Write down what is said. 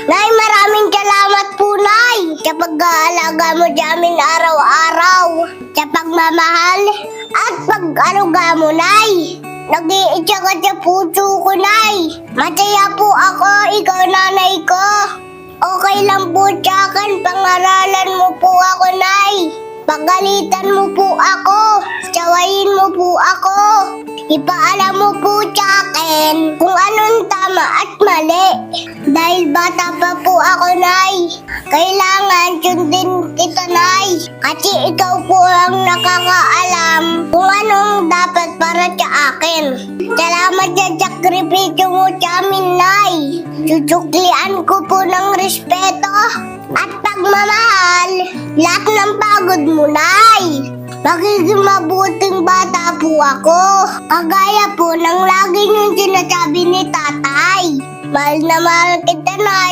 Nay, maraming salamat po, Nay, sa pag-aalaga mo sa amin araw-araw, sa pagmamahal at pag-aruga mo, Nay. Nag-iitsa ka sa puso ko, Nay. Masaya po ako, ikaw nanay ko. Okay lang po sa akin, pangaralan mo po ako, Nay. Pagalitan mo po ako, sawayin mo po ako. Ipaalam mo po sa akin kung anong tama at mali. Dahil bata pa po ako, Nay. Kailangan sundin kita, Nay. Kasi ikaw po ang nakakaalam kung anong dapat para sa akin. Salamat sa sakripisyo mo sa amin, Nay. Susuklian ko po ng respeto at pagmamahal lahat ng pagod mo, Nay. Magiging mabuting bata po ako. Kagaya po ng lagi niyong sinasabi ni Tatay. Mahal na mahal kita, Nay.